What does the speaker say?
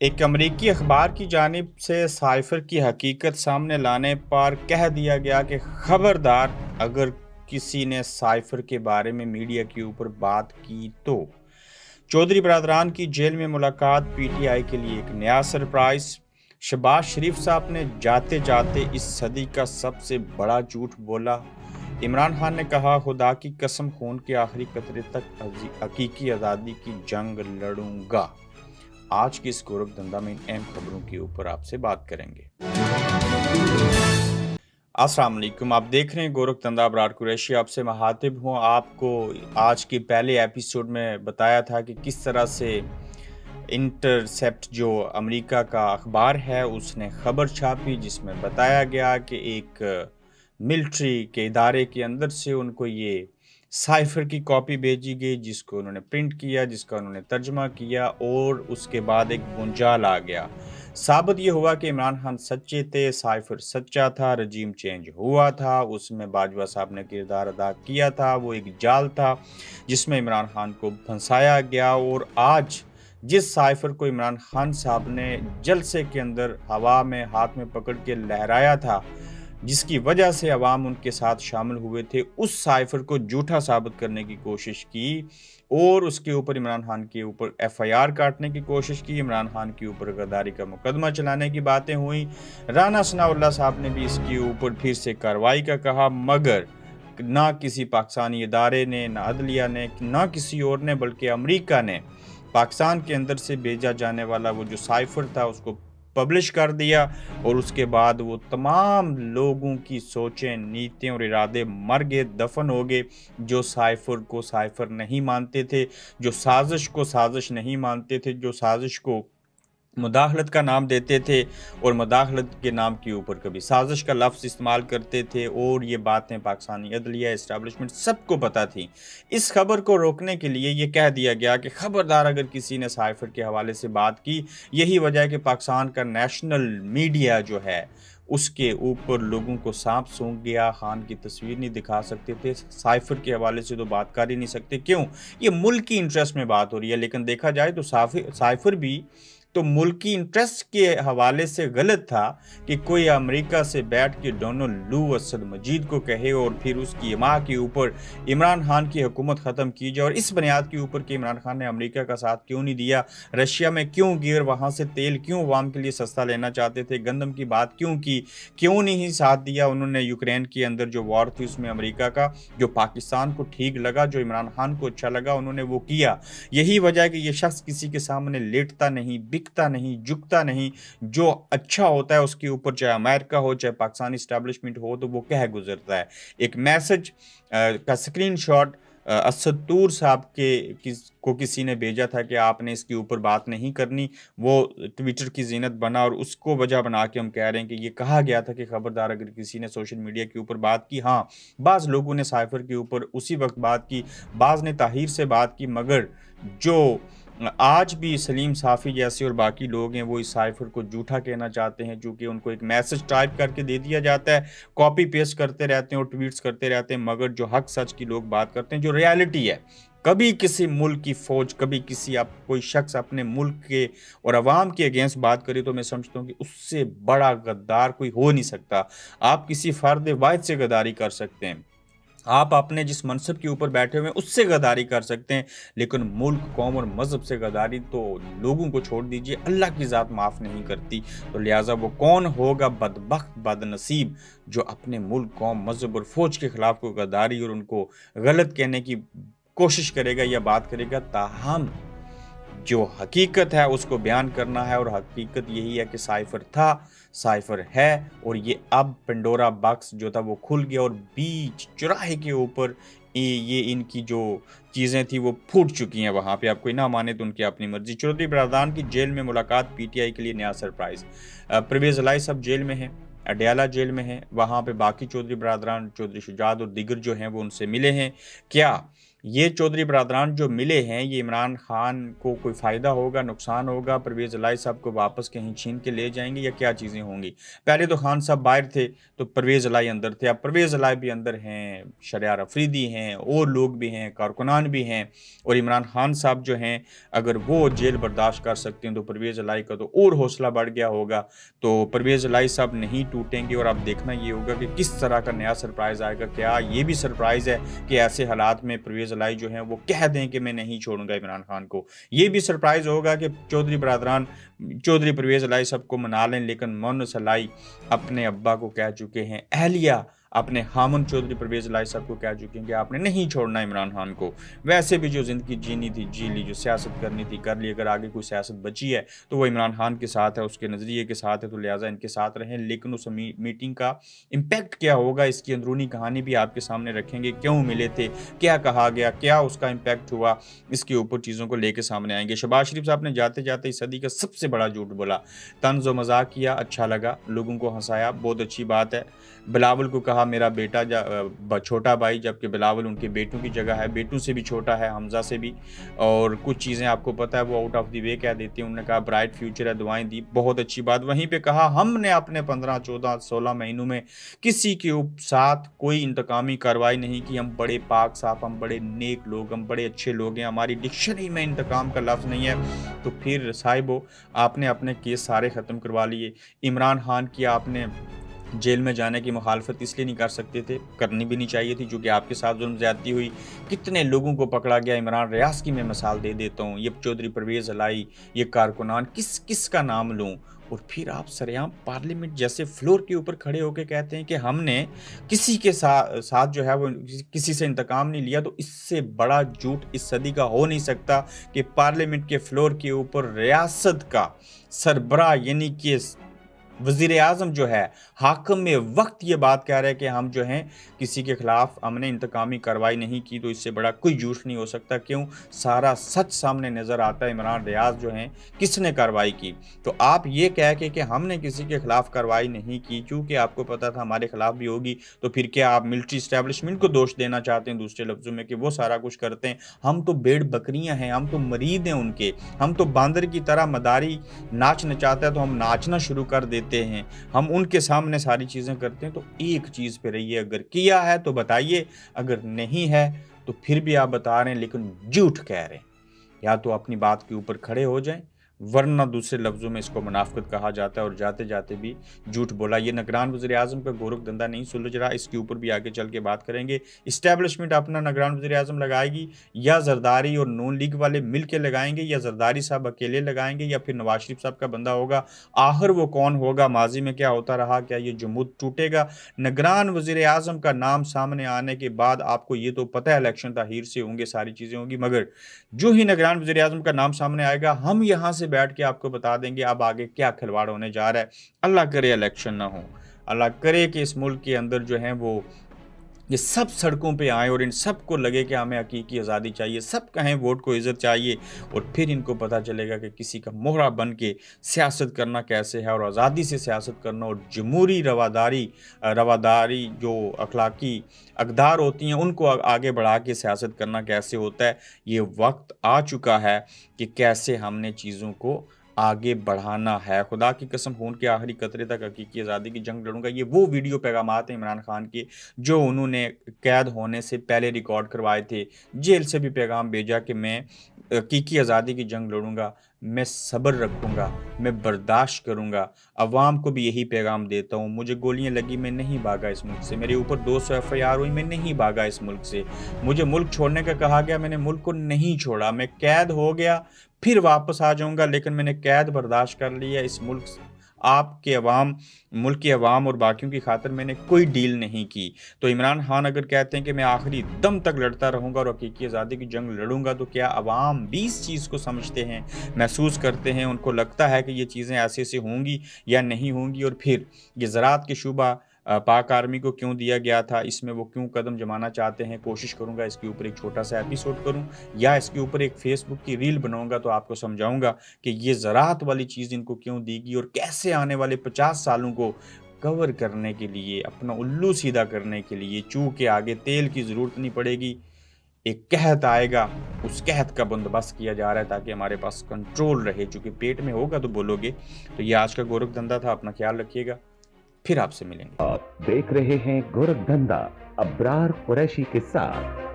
एक अमरीकी अखबार की जानिब से साइफर की हकीकत सामने लाने पर कह दिया गया कि खबरदार अगर किसी ने साइफर के बारे में मीडिया के ऊपर बात की तो चौधरी बरदरान की जेल में मुलाकात पीटीआई के लिए एक नया सरप्राइज। शहबाज शरीफ साहब ने जाते जाते इस सदी का सबसे बड़ा झूठ बोला। इमरान खान ने कहा खुदा की कसम खून के आखिरी कतरे तक हकीकी आज़ादी की जंग लड़ूंगा। आज की इस गोरख धंधा में इन अहम खबरों के ऊपर आपसे बात करेंगे। अस्सलाम वालेकुम, आप देख रहे हैं गोरख धंधा। अबरार कुरैशी आपसे महातिब हूँ। आपको आज के पहले एपिसोड में बताया था कि किस तरह से इंटरसेप्ट जो अमेरिका का अखबार है उसने खबर छापी जिसमें बताया गया कि एक मिलिट्री के इदारे के अंदर से उनको ये साइफर की कॉपी भेजी गई जिसको उन्होंने प्रिंट किया, जिसका उन्होंने तर्जमा किया और उसके बाद एक भूंचाल आ गया। साबित ये हुआ कि इमरान खान सच्चे थे, साइफर सच्चा था, रजीम चेंज हुआ था, उसमें बाजवा साहब ने किरदार अदा किया था, वो एक जाल था जिसमें इमरान खान को फंसाया गया। और आज जिस साइफर को इमरान खान साहब ने जलसे के अंदर हवा में हाथ में पकड़ के लहराया था, जिसकी वजह से अवाम उनके साथ शामिल हुए थे, उस साइफर को झूठा साबित करने की कोशिश की और उसके ऊपर इमरान खान के ऊपर एफआईआर काटने की कोशिश की, इमरान खान के ऊपर गद्दारी का मुकदमा चलाने की बातें हुई। राना सनाउल्लाह साहब ने भी इसके ऊपर फिर से कार्रवाई का कहा, मगर ना किसी पाकिस्तानी इदारे ने, ना अदलिया ने, ना किसी और ने, बल्कि अमेरिका ने पाकिस्तान के अंदर से भेजा जाने वाला वो जो साइफर था उसको पब्लिश कर दिया। और उसके बाद वो तमाम लोगों की सोचें, नीतियाँ और इरादे मर गए, दफन हो गए। जो साइफर को साइफर नहीं मानते थे, जो साजिश को साजिश नहीं मानते थे, जो साजिश को मुदाखलत का नाम देते थे और मुदाखलत के नाम के ऊपर कभी साजिश का लफ्ज़ इस्तेमाल करते थे। और ये बातें पाकिस्तानी अदलिया इस्टेब्लिशमेंट सबको पता थी। इस खबर को रोकने के लिए ये कह दिया गया कि खबरदार अगर किसी ने साइफर के हवाले से बात की। यही वजह है कि पाकिस्तान का नेशनल मीडिया जो है उसके ऊपर लोगों को सांप सूंघ गया। खान की तस्वीर नहीं दिखा सकते थे, साइफर के हवाले से तो बात कर ही नहीं सकते। क्यों? ये मुल्क की इंटरेस्ट में बात हो रही है। लेकिन देखा जाए तो साइफर भी तो मुल्की इंटरेस्ट के हवाले से गलत था कि कोई अमेरिका से बैठ के डोनाल्ड लू असद मजीद को कहे और फिर उसकी माँ के ऊपर इमरान खान की हुकूमत ख़त्म की जाए। और इस बुनियाद के ऊपर कि इमरान खान ने अमेरिका का साथ क्यों नहीं दिया, रशिया में क्यों गए, वहाँ से तेल क्यों अवाम के लिए सस्ता लेना चाहते थे, गंदम की बात क्यों की, क्यों नहीं साथ दिया उन्होंने यूक्रेन के अंदर जो वॉर थी उसमें अमेरिका का। जो पाकिस्तान को ठीक लगा, जो इमरान खान को अच्छा लगा, उन्होंने वो किया। यही वजह है कि ये शख्स किसी के सामने लेटता नहीं, बिकता नहीं, झुकता नहीं। जो अच्छा होता है उसके ऊपर चाहे अमेरिका हो चाहे पाकिस्तानी इस्टेब्लिशमेंट हो तो वो कह गुजरता है। एक मैसेज का स्क्रीनशॉट असद तूर साहब को किसी ने भेजा था कि आपने इसके ऊपर बात नहीं करनी, वो ट्विटर की जीनत बना और उसको वजह बना के हम कह रहे हैं कि ये कहा गया था कि खबरदार अगर किसी ने सोशल मीडिया के ऊपर बात की। हाँ, बाज़ लोगों ने साइफर के ऊपर उसी वक्त बात की, बाज़ ने ताहिर से बात की, मगर जो आज भी सलीम साफ़ी जैसे और बाकी लोग हैं वो इस साइफर को झूठा कहना चाहते हैं, चूँकि उनको एक मैसेज टाइप करके दे दिया जाता है, कॉपी पेस्ट करते रहते हैं और ट्वीट्स करते रहते हैं। मगर जो हक सच की लोग बात करते हैं, जो रियलिटी है, कभी किसी मुल्क की फ़ौज, कभी किसी आप कोई शख्स अपने मुल्क के और अवाम के अगेंस्ट बात करे तो मैं समझता हूँ कि उससे बड़ा गद्दार कोई हो नहीं सकता। आप किसी फ़र्द वाहिद से गद्दारी कर सकते हैं, आप अपने जिस मनसब के ऊपर बैठे हुए हैं उससे गद्दारी कर सकते हैं, लेकिन मुल्क, कौम और मज़हब से गद्दारी तो लोगों को छोड़ दीजिए, अल्लाह की ज़ात माफ़ नहीं करती। तो लिहाजा वो कौन होगा बदबख्त, बदनसीब जो अपने मुल्क, कौम, मज़हब और फ़ौज के ख़िलाफ़ कोई गद्दारी और उनको गलत कहने की कोशिश करेगा या बात करेगा। ताहम जो हकीकत है उसको बयान करना है और हकीकत यही है कि साइफर था, साइफर है और ये अब पेंडोरा बॉक्स जो था वो खुल गया और बीच चौराहे के ऊपर ये इनकी जो चीज़ें थी वो फूट चुकी हैं। वहाँ पे आप कोई ना माने तो उनकी अपनी मर्जी। चौधरी बरदरान की जेल में मुलाकात, पीटीआई के लिए नया सरप्राइज़। परवेज़ इलाही सब जेल में हैं, अडयाला जेल में हैं, वहाँ पे बाकी चौधरी बरदरान, चौधरी शुजात और दीगर जो हैं वो उनसे मिले हैं। क्या ये चौधरी बरादरान जो मिले हैं, ये इमरान खान को कोई फ़ायदा होगा, नुकसान होगा, परवेज़ इलाही साहब को वापस कहीं छीन के ले जाएँगे या क्या चीज़ें होंगी? पहले तो खान साहब बाहर थे, तो परवेज़ इलाही अंदर थे, अब परवेज़ इलाही भी अंदर हैं, शरियार अफरीदी हैं, और लोग भी हैं, कारकुनान भी हैं, और इमरान खान साहब जो हैं, अगर वो जेल बर्दाश्त कर सकते हैं, तो परवेज़ इलाही का तो और हौसला बढ़ गया होगा। तो परवेज़ इलाही साहब नहीं टूटेंगे, और अब देखना ये होगा कि किस तरह का नया सरप्राइज़ आएगा। क्या ये भी सरप्राइज़ है कि ऐसे हालात में परवेज़ इलाही जो हैं वो कह दें कि मैं नहीं छोड़ूँगा इमरान खान को। ये भी सरप्राइज़ होगा कि चौधरी बरादरान चौधरी परवेज़ इलाही साहब को मना लें, लेकिन मोहम्मद इलाही अपने अब्बा को कह चुके हैं, अहलिया अपने हामिद चौधरी परवेज़ इलाही साहब को कह चुके हैं कि आपने नहीं छोड़ना इमरान खान को। वैसे भी जो ज़िंदगी जीनी थी, जी ली, जो सियासत करनी थी, कर ली। अगर आगे कोई सियासत बची है, तो वो इमरान खान के साथ है, उसके नज़रिए के साथ है, तो लिहाज़ा इनके साथ रहें। लेकिन उस मीटिंग का इम्पैक्ट क्या होगा, इसकी अंदरूनी कहानी भी आपके सामने रखेंगे। क्यों मिले थे? क्या कहा गया? क्या उसका इम्पैक्ट हुआ? इसके ऊपर चीज़ों को लेके सामने आएँगे। शहबाज शरीफ साहब ने जाते-जाते इस सदी का सबसे बड़ा झूठ बोला। तंज़ व मज़ाक किया, अच्छा लगा, लोगों को हँसाया, बहुत अच्छी बात है। बिलावल को कहा मेरा बेटा छोटा भाई, जबकि बिलावल उनके बेटों की जगह है, बेटों से भी छोटा है, हमज़ा से भी। और कुछ चीज़ें आपको पता है वो आउट ऑफ द वे कह देती हैं। उन्होंने कहा ब्राइट फ्यूचर है, दुआएँ दी, बहुत अच्छी बात। वहीं पे कहा हमने अपने 15, 14, 16 महीनों में किसी के साथ कोई इंतकामी कार्रवाई नहीं की, हम बड़े पाक साफ, हम बड़े नेक लोग, हम बड़े अच्छे लोग हैं, हमारी डिक्शनरी में इंतकाम का लफ्ज़ नहीं है। तो फिर साहिबो, आपने अपने केस सारे ख़त्म करवा लिए। इमरान खान की आपने जेल में जाने की मुखालफत इसलिए नहीं कर सकते थे, करनी भी नहीं चाहिए थी, चूँकि आपके साथ ज़ुल्म ज़्यादती हुई। कितने लोगों को पकड़ा गया, इमरान रियाज़ की मैं मिसाल दे देता हूँ, ये चौधरी परवेज़ इलाही, ये कारकुनान, किस का नाम लूँ? और फिर आप सरेआम पार्लियामेंट जैसे फ्लोर के ऊपर खड़े होके कहते हैं कि हमने किसी के साथ जो है वो किसी से इंतकाम नहीं लिया। तो इससे बड़ा झूठ इस सदी का हो नहीं सकता कि पार्लियामेंट के फ्लोर के ऊपर रियासत का सरबराह यानी कि वज़ीर-ए-आज़म जो है, हाकिम-ए-वक़्त ये बात कह रहे हैं कि हम जो हैं किसी के खिलाफ हमने इंतकामी कार्रवाई नहीं की, तो इससे बड़ा कोई झूठ नहीं हो सकता। क्यों? सारा सच सामने नज़र आता है, इमरान रियाज़ जो हैं किसने कार्रवाई की। तो आप ये कह के कि हमने किसी के खिलाफ कार्रवाई नहीं की, चूँकि आपको पता था हमारे खिलाफ भी होगी, तो फिर क्या आप मिलिट्री एस्टेब्लिशमेंट को दोष देना चाहते हैं दूसरे लफ्ज़ों में कि वो सारा कुछ करते हैं? हम तो भेड़-बकरियाँ हैं, हम तो मरीद हैं उनके, हम तो बांदर की तरह मदारी नाच नचाता है तो हम नाचना शुरू कर देते हैं। हम उनके सामने सारी चीज़ें करते हैं। तो एक चीज़ पे रहिए, अगर किया है तो बताइए, अगर नहीं है तो फिर भी आप बता रहे हैं लेकिन झूठ कह रहे हैं। या तो अपनी बात के ऊपर खड़े हो जाएँ, वरना दूसरे लफ्ज़ों में इसको मुनाफ़िक़त कहा जाता है और जाते-जाते भी झूठ बोला। ये निगरान वज़ीर-ए-आज़म का गोरखधंधा नहीं सुलझ रहा, इसके ऊपर भी आगे चल के बात करेंगे। एस्टेब्लिशमेंट अपना निगरान वज़ीर-ए-आज़म लगाएगी, या ज़रदारी और नून लीग वाले मिल के लगाएँगे, या ज़रदारी साहब अकेले लगाएँगे, या फिर नवाज़ शरीफ साहब का बंदा होगा। आखिर वो कौन होगा? माज़ी में क्या होता रहा? क्या ये जमूत टूटेगा? निगरान वज़ीर-ए-आज़म का नाम सामने आने के बाद आपको ये तो पता है इलेक्शन ताख़ीर से होंगे, सारी चीज़ें होंगी, मगर जो ही निगरान वज़ीर-ए-आज़म का नाम सामने आएगा, हम यहाँ से बैठ के आपको बता देंगे अब आगे क्या खिलवाड़ होने जा रहा है। अल्लाह करे इलेक्शन ना हो। अल्लाह करे कि इस मुल्क के अंदर जो है वो ये सब सड़कों पे आएँ और इन सबको लगे कि हमें हकीकी आज़ादी चाहिए, सब कहें वोट को इज़्ज़त चाहिए, और फिर इनको पता चलेगा कि किसी का मोहरा बन के सियासत करना कैसे है, और आज़ादी से सियासत करना और जमहूरी रवादारी जो अखलाकी अक़दार होती हैं उनको आगे बढ़ा के सियासत करना कैसे होता है। ये वक़्त आ चुका है कि कैसे हमने चीज़ों को आगे बढ़ाना है। खुदा की कसम खून के आखिरी कतरे तक हकीकी आज़ादी की जंग लड़ूँगा। ये वो वीडियो पैगामात हैं इमरान खान के जो उन्होंने कैद होने से पहले रिकॉर्ड करवाए थे। जेल से भी पैगाम भेजा कि मैं हकीकी आज़ादी की जंग लड़ूँगा, मैं सब्र रखूँगा, मैं बर्दाश्त करूँगा। अवाम को भी यही पैगाम देता हूँ। मुझे गोलियाँ लगी, मैं नहीं भागा इस मुल्क से। मेरे ऊपर 200 एफआईआर हुई, मैं नहीं भागा इस मुल्क से। मुझे मुल्क छोड़ने का कहा गया, मैंने मुल्क को नहीं छोड़ा। मैं कैद हो गया, फिर वापस आ जाऊँगा, लेकिन मैंने कैद बर्दाश्त कर ली है। इस मुल्क आपके अवाम मुल्क की अवाम और बाकियों की खातिर मैंने कोई डील नहीं की। तो इमरान खान अगर कहते हैं कि मैं आखिरी दम तक लड़ता रहूँगा और हकीकी आज़ादी की जंग लड़ूँगा, तो क्या अवाम भी इस चीज़ को समझते हैं, महसूस करते हैं, उनको लगता है कि ये चीज़ें ऐसे-ऐसे होंगी या नहीं होंगी? और फिर ये ज़राअत के शूबा पाक आर्मी को क्यों दिया गया था, इसमें वो क्यों कदम जमाना चाहते हैं? कोशिश करूँगा इसके ऊपर एक छोटा-सा एपिसोड करूँ, या इसके ऊपर एक फ़ेसबुक की रील बनाऊँगा, तो आपको समझाऊँगा कि ये ज़राअत वाली चीज़ इनको क्यों दी गई और कैसे आने वाले 50 सालों को कवर करने के लिए, अपना उल्लू सीधा करने के लिए, चूँ के आगे तेल की ज़रूरत नहीं पड़ेगी। ایک قحط آئے گا، اس قحط کا بندوبست کیا جا رہا ہے تاکہ ہمارے پاس کنٹرول رہے، چونکہ پیٹ میں ہوگا تو بولو گے۔ تو یہ آج کا گورکھ دھندا تھا، اپنا خیال رکھیے گا، پھر آپ سے ملیں گے۔ آپ دیکھ رہے ہیں گورکھ دھندا ابرار قریشی کے ساتھ۔